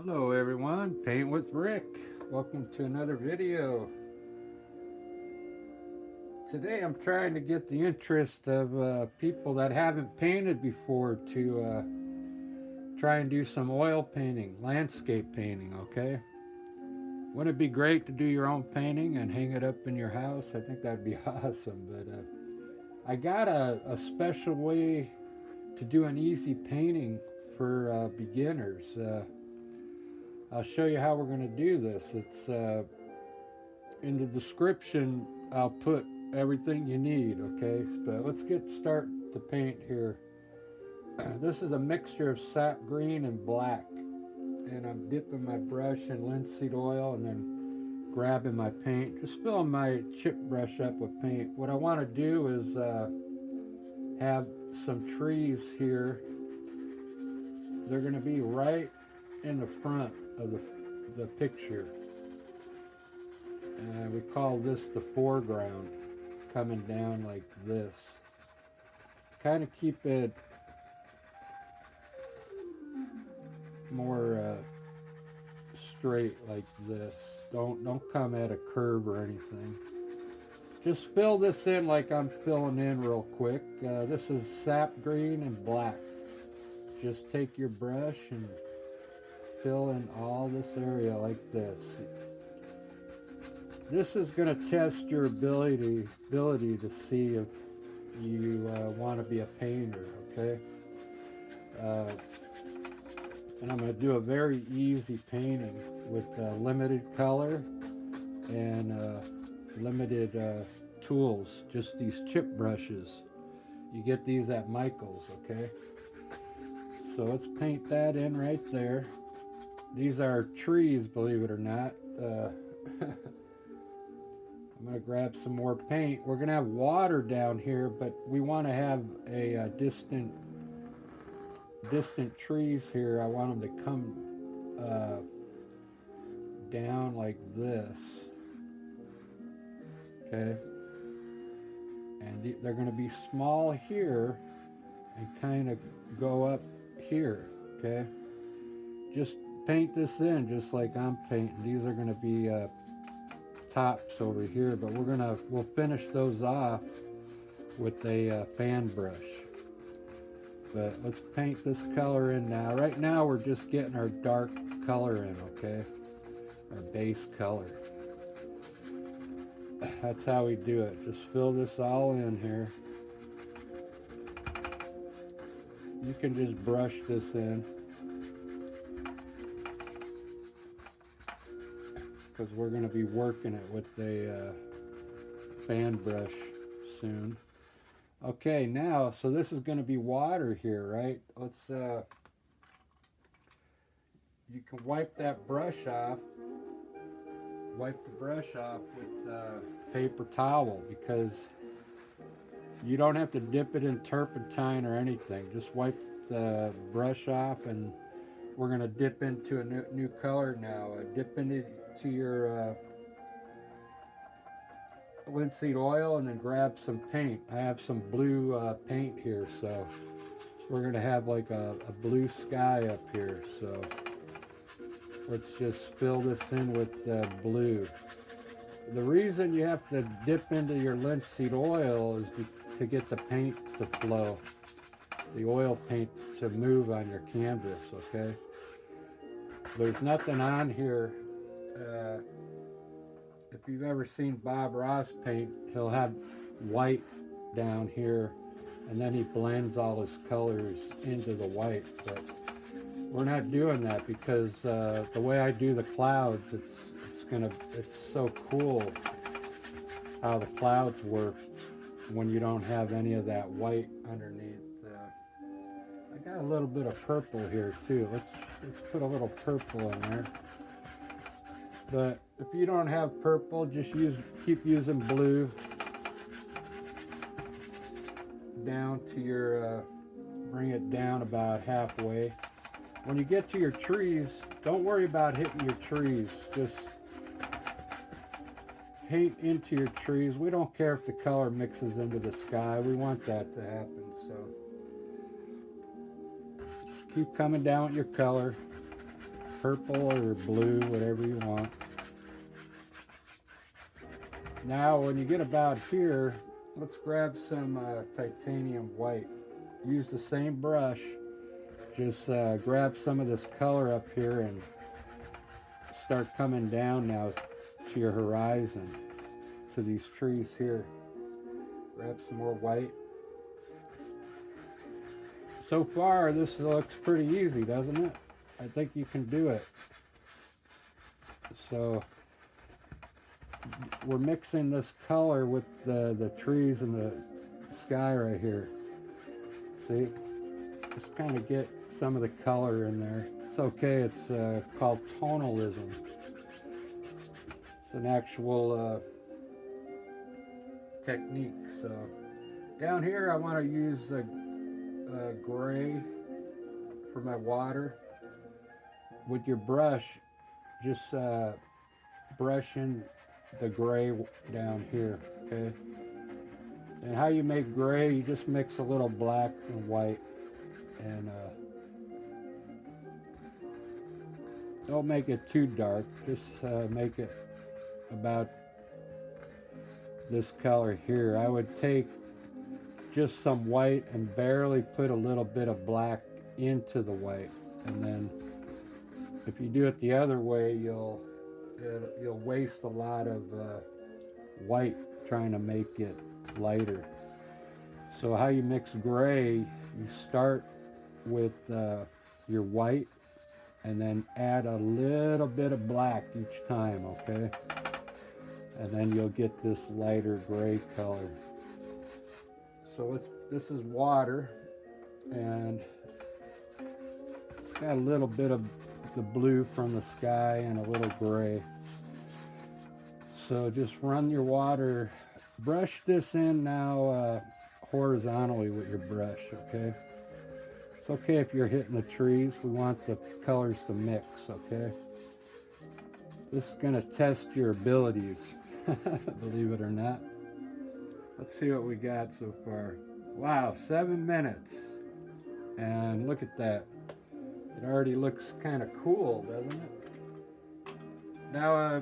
Hello everyone, Paint with Rick. Welcome to another video. Today I'm trying to get the interest of people that haven't painted before to try and do some oil painting, landscape painting, okay? Wouldn't it be great to do your own painting and hang it up in your house? I think that'd be awesome, but I got a special way to do an easy painting for beginners. I'll show you how we're going to do this. It's in the description. I'll put everything you need, okay? But let's get started to paint here. This is a mixture of sap green and black, and I'm dipping my brush in linseed oil and then grabbing my paint, just filling my chip brush up with paint. What I want to do is have some trees here. They're going to be right in the front of the picture, and we call this the foreground, coming down like this. Kind of keep it more straight like this. Don't come at a curve or anything. Just fill this in like I'm filling in real quick. This is sap green and black. Just take your brush and fill in all this area like this. This is going to test your ability to see if you want to be a painter, okay? And I'm going to do a very easy painting with limited color and limited tools, just these chip brushes. You get these at Michael's, okay? So let's paint that in right there. These are trees, believe it or not. I'm going to grab some more paint. We're going to have water down here, but we want to have a distant trees here. I want them to come down like this. Okay? And they're going to be small here and kind of go up here. Okay? Just paint this in just like I'm painting. These are going to be tops over here, but we'll finish those off with a fan brush. But let's paint this color in now. Right now we're just getting our dark color in, okay? Our base color. That's how we do it. Just fill this all in here. You can just brush this in, because we're going to be working it with a fan brush soon. Okay, now, so this is going to be water here, right? Let's, you can wipe that brush off. Wipe the brush off with paper towel, because you don't have to dip it in turpentine or anything. Just wipe the brush off, and we're going to dip into a new color now. Dip into your linseed oil and then grab some paint. I have some blue paint here, so we're going to have like a blue sky up here. So let's just fill this in with blue. The reason you have to dip into your linseed oil is to get the paint to flow, the oil paint to move on your canvas, okay? There's nothing on here. If you've ever seen Bob Ross paint, he'll have white down here, and then he blends all his colors into the white. But we're not doing that, because the way I do the clouds, it's so cool how the clouds work when you don't have any of that white underneath. I got a little bit of purple here too. Let's put a little purple in there. But if you don't have purple, just keep using blue down to your, bring it down about halfway. When you get to your trees, don't worry about hitting your trees. Just paint into your trees. We don't care if the color mixes into the sky. We want that to happen. So just keep coming down with your color. purple or blue, whatever you want. Now when you get about here, let's grab some titanium white. Use the same brush, just grab some of this color up here and start coming down now to your horizon, to these trees here. Grab some more white. So far this looks pretty easy, doesn't it? I think you can do it. So we're mixing this color with the trees and the sky right here. See? Just kind of get some of the color in there. It's okay, it's called tonalism. It's an actual technique. So down here I want to use gray for my water. With your brush, just brush in the gray down here, okay? And how you make gray, you just mix a little black and white, and don't make it too dark, just make it about this color here. I would take just some white and barely put a little bit of black into the white, and then if you do it the other way, you'll waste a lot of white trying to make it lighter. So how you mix gray, you start with your white and then add a little bit of black each time, okay? And then you'll get this lighter gray color. So this is water, and it's got a little bit of the blue from the sky and a little gray. So just run your water, brush this in now horizontally with your brush, okay? It's okay if you're hitting the trees. We want the colors to mix, okay? This is going to test your abilities, believe it or not. Let's see what we got so far. Wow, 7 minutes. And look at that. It already looks kind of cool, doesn't it? Now,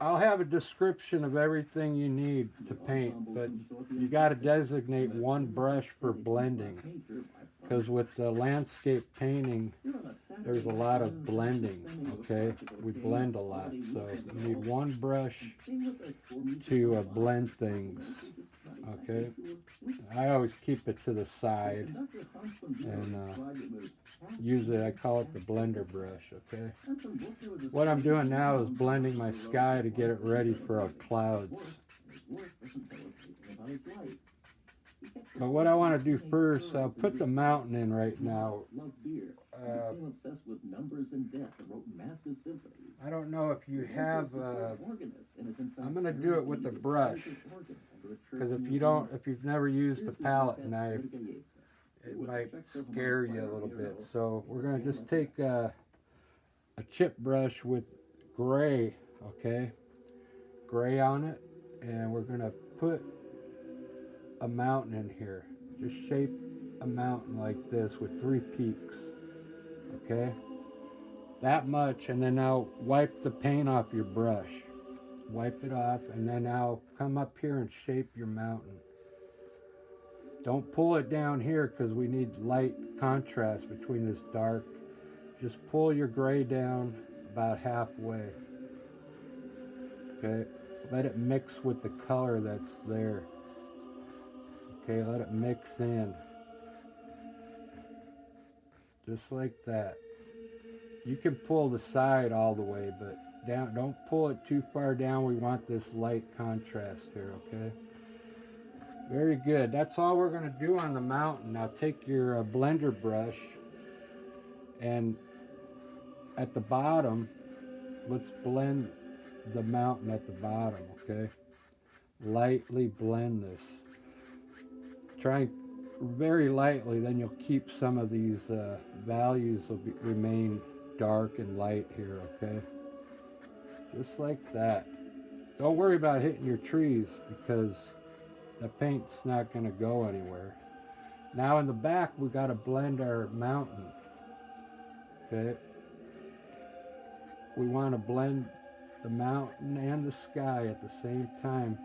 I'll have a description of everything you need to paint, but you got to designate one brush for blending, because with the landscape painting, there's a lot of blending, okay? We blend a lot, so you need one brush to blend things, okay? I always keep it to the side and use it, I call it the blender brush, okay? What I'm doing now is blending my sky to get it ready for our clouds. But what I want to do first, I'll put the mountain in right now. I don't know if you have, I'm going to do it with a brush, because if you've never used a palette knife, it might scare you a little bit. So we're going to just take a chip brush with gray, okay, gray on it, and we're going to put a mountain in here. Just shape a mountain like this with 3 peaks, okay, that much. And then now wipe the paint off your brush, wipe it off, and then now come up here and shape your mountain. Don't pull it down here, because we need light contrast between this dark. Just pull your gray down about halfway, okay? Let it mix with the color that's there. Okay, let it mix in. Just like that. You can pull the side all the way, but down, don't pull it too far down. We want this light contrast here, okay? Very good. That's all we're going to do on the mountain. Now take your blender brush, and at the bottom, let's blend the mountain at the bottom, okay? Lightly blend this. Try very lightly, then you'll keep some of these values will remain dark and light here, okay? Just like that. Don't worry about hitting your trees, because the paint's not going to go anywhere. Now in the back, we got to blend our mountain, okay? we want to blend the mountain and the sky at the same time.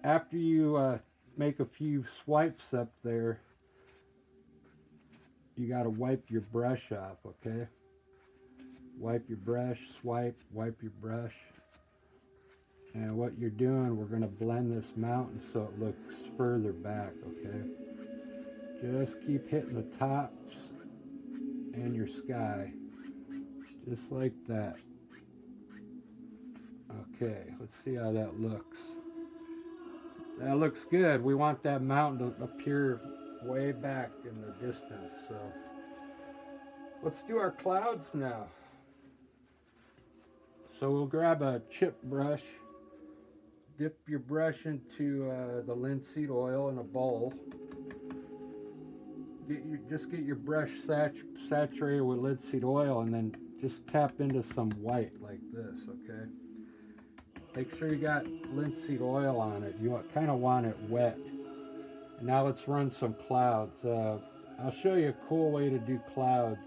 After you make a few swipes up there, you got to wipe your brush off, okay? Wipe your brush, swipe, wipe your brush. And what you're doing, we're going to blend this mountain so it looks further back, okay? Just keep hitting the tops and your sky, just like that. Okay, let's see how that looks. That looks good. We want that mountain to appear way back in the distance, so let's do our clouds now. So we'll grab a chip brush, dip your brush into the linseed oil in a bowl. Just get your brush saturated with linseed oil, and then just tap into some white like this, okay? Make sure you got linseed oil on it. You kind of want it wet. And now let's run some clouds. I'll show you a cool way to do clouds.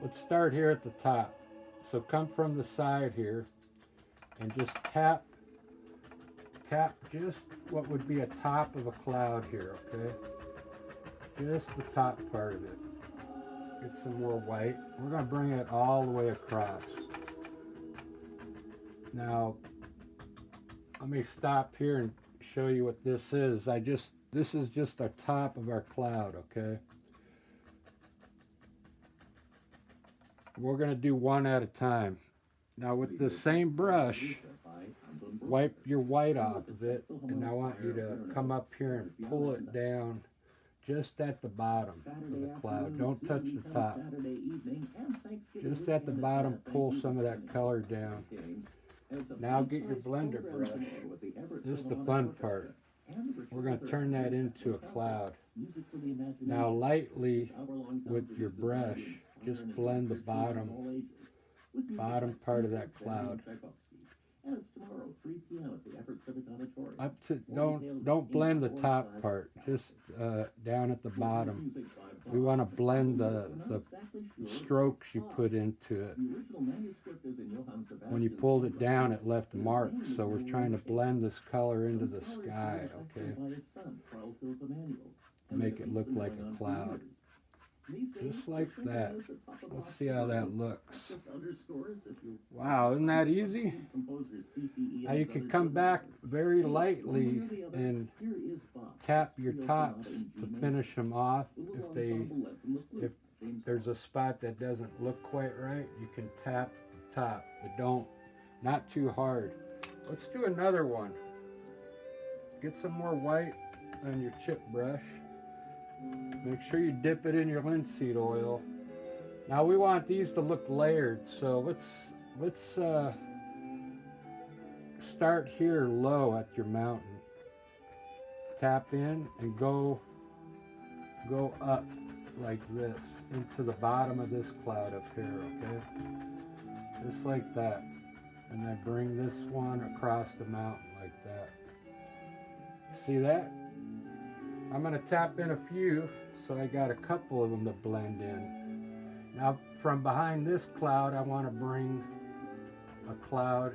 Let's start here at the top. So come from the side here and just tap just what would be a top of a cloud here, okay? Just the top part of it. Get some more white. We're going to bring it all the way across. Now, let me stop here and show you what this is. This is just a top of our cloud, okay? We're going to do one at a time. Now with the same brush, wipe your white off of it, and I want you to come up here and pull it down just at the bottom of the cloud. Don't touch the top. Just at the bottom, pull some of that color down. Now get your blender brush. This is the fun part. We're going to turn that into a cloud. Now lightly with your brush, just blend the bottom part of that cloud. Up to don't blend the top part, just down at the bottom. We want to blend the strokes you put into it. When you pulled it down, it left marks, so we're trying to blend this color into the sky, okay? Make it look like a cloud. Just like that. Let's see how that looks. Wow, isn't that easy? Now you can come back very lightly and tap your tops to finish them off. If there's a spot that doesn't look quite right, you can tap the top, but not too hard. Let's do another one. Get some more white on your chip brush. Make sure you dip it in your linseed oil. Now we want these to look layered, so let's start here low at your mountain. Tap in and go up like this into the bottom of this cloud up here, okay? Just like that. And then bring this one across the mountain like that. See that? I'm going to tap in a few, so I got a couple of them to blend in. Now from behind this cloud, I want to bring a cloud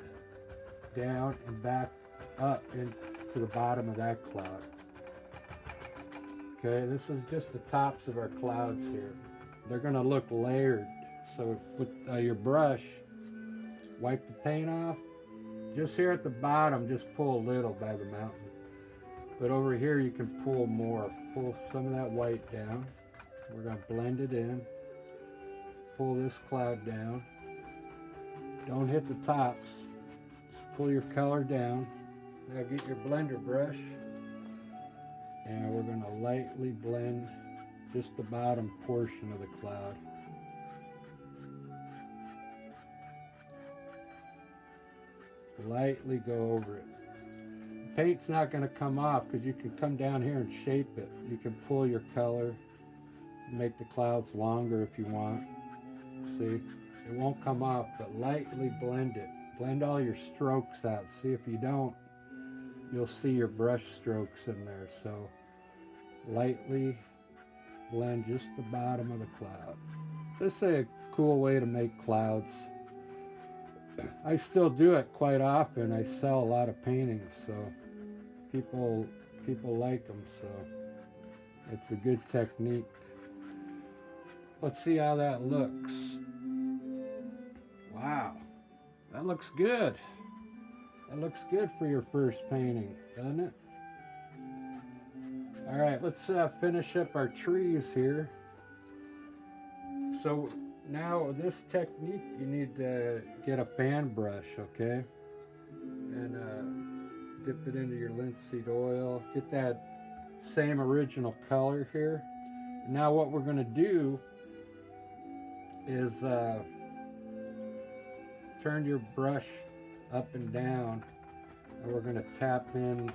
down and back up into the bottom of that cloud. Okay, this is just the tops of our clouds here. They're going to look layered. So with your brush, wipe the paint off. Just here at the bottom, just pull a little by the mountain. But over here you can pull more. Pull some of that white down. We're going to blend it in. Pull this cloud down. Don't hit the tops. Just pull your color down. Now get your blender brush. And we're going to lightly blend just the bottom portion of the cloud. Lightly go over it. Paint's not going to come off because you can come down here and shape it. You can pull your color, make the clouds longer if you want. See, it won't come off, but lightly blend it. Blend all your strokes out. See, if you don't, you'll see your brush strokes in there. So lightly blend just the bottom of the cloud. This is a cool way to make clouds. I still do it quite often. I sell a lot of paintings, so people like them. So it's a good technique. Let's see how that looks. Wow, that looks good. That looks good for your first painting, doesn't it? All right, let's finish up our trees here. So now with this technique, you need to get a fan brush, okay? And dip it into your linseed oil. Get that same original color here. Now what we're going to do is turn your brush up and down, and we're going to tap in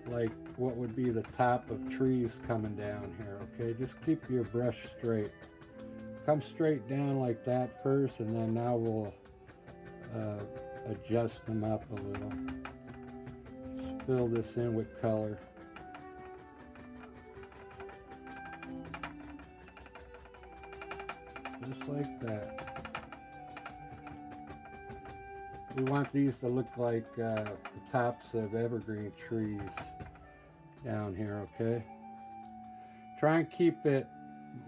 like what would be the top of trees coming down here, okay? Just keep your brush straight. Come straight down like that first, and then now we'll adjust them up a little. Just fill this in with color. Just like that. We want these to look like the tops of evergreen trees down here, okay? Try and keep it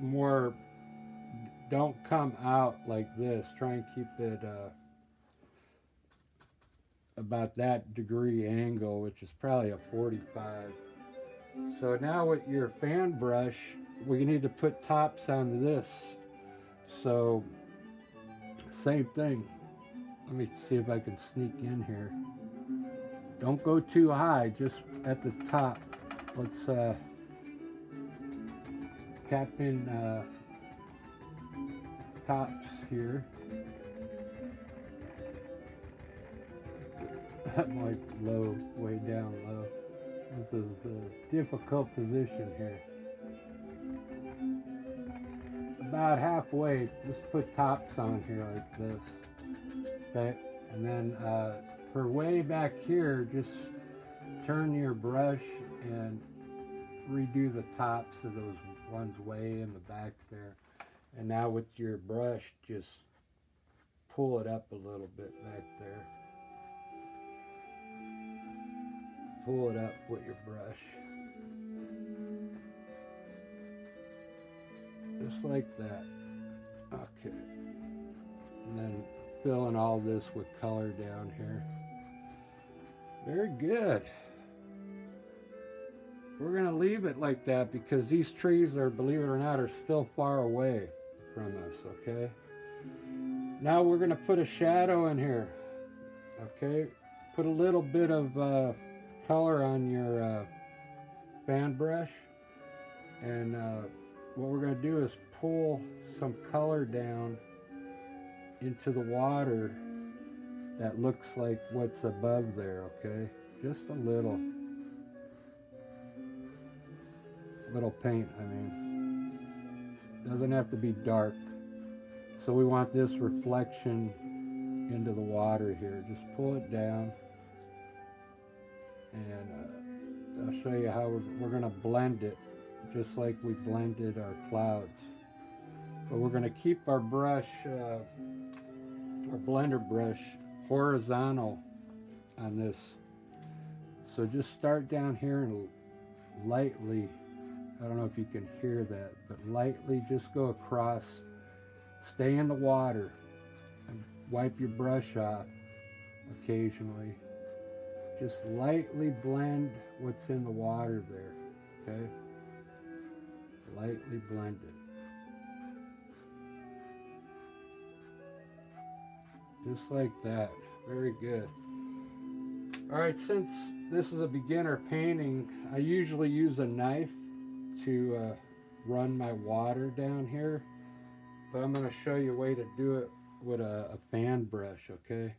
more, don't come out like this. Try and keep it about that degree angle, which is probably a 45. So now with your fan brush, we need to put tops on this. So same thing. Let me see if I can sneak in here. Don't go too high, just at the top. Let's tap in tops here. I'm like low, way down low. This is a difficult position here. About halfway, just put tops on here like this. Okay, and then for way back here, just turn your brush and redo the tops of those ones way in the back there. And now with your brush, just pull it up a little bit back there. Pull it up with your brush. Just like that. Okay. And then fill in all this with color down here. Very good. We're going to leave it like that because these trees are, believe it or not, are still far away from us, okay? Now we're going to put a shadow in here, okay? Put a little bit of color on your fan brush, and what we're going to do is pull some color down into the water that looks like what's above there, okay? Just a little paint, I mean. Doesn't have to be dark. So we want this reflection into the water here. Just pull it down, and I'll show you how we're going to blend it, just like we blended our clouds. But we're going to keep our brush, our blender brush, horizontal on this. So just start down here and lightly, I don't know if you can hear that, but lightly just go across. Stay in the water and wipe your brush off occasionally. Just lightly blend what's in the water there, okay? Lightly blend it. Just like that. Very good. Alright, since this is a beginner painting, I usually use a knife to run my water down here. But I'm going to show you a way to do it with a fan brush, okay?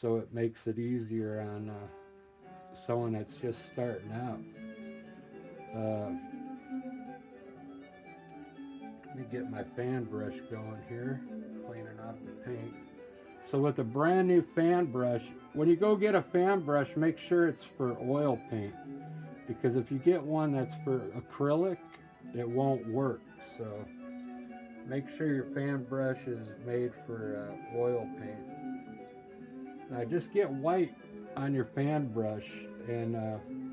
So it makes it easier on someone that's just starting out. Let me get my fan brush going here, cleaning off the paint. So with a brand new fan brush, when you go get a fan brush, make sure it's for oil paint. Because if you get one that's for acrylic, it won't work. So Make sure your fan brush is made for oil paint. Now just get white on your fan brush, and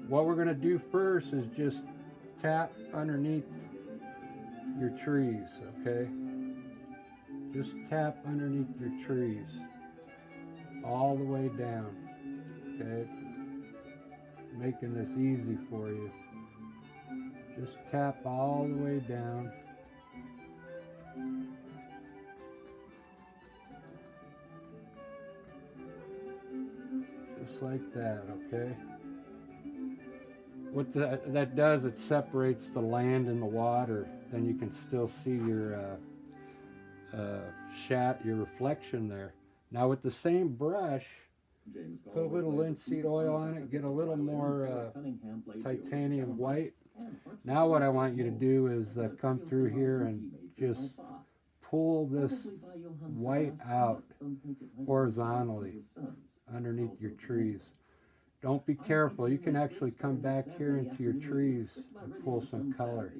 what we're going to do first is just tap underneath your trees, okay? Just tap underneath your trees all the way down, okay? Making this easy for you. Just tap all the way down. Just like that, okay? What that does, it separates the land and the water. Then you can still see your your reflection there. Now with the same brush, put a little linseed oil on it, get a little more titanium white. Now what I want you to do is come through here and just pull this white out horizontally underneath your trees. Don't be careful. You can actually come back here into your trees and pull some color.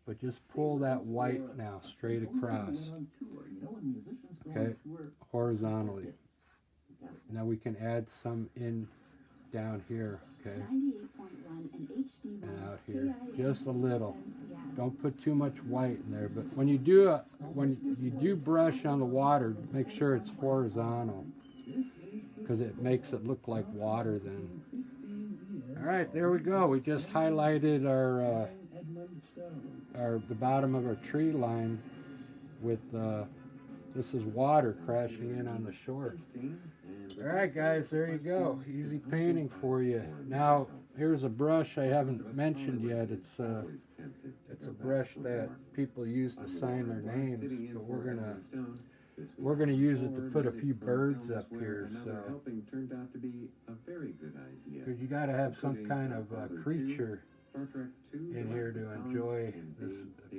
But just pull that white now straight across. Okay, horizontally. Now we can add some in down here, okay? And out here, just a little. Don't put too much white in there. But when you do brush on the water, make sure it's horizontal, because it makes it look like water then. All right, there we go. We just highlighted the bottom of our tree line with this is water crashing in on the shore. All right, guys, there you go. Easy painting for you. Now here's a brush I haven't mentioned yet. It's a brush that people use to sign their names, but we're gonna use it to put a few birds up here. So because you got to have some kind of creature in here to enjoy this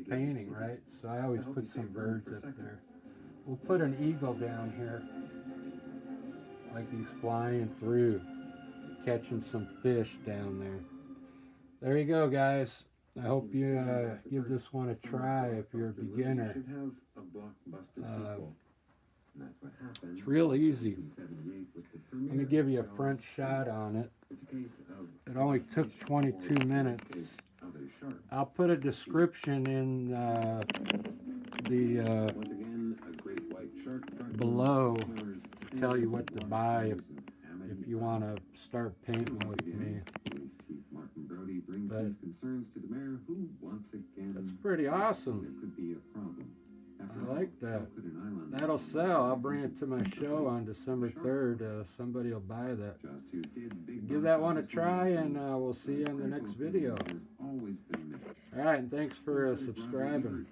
painting, right? So I always put some birds up there. We'll put an eagle down here, like he's flying through, catching some fish down there. There you go, guys. I hope you give this one a try if you're a beginner. It's real easy. Let me give you a front shot on it. It only took 22 minutes. I'll put a description in below to tell you what to buy if you want to start painting with me. But that's pretty awesome. I like that. That'll sell. I'll bring it to my show on December 3rd. Somebody will buy that. Give that one a try, and we'll see you in the next video. All right, and thanks for subscribing.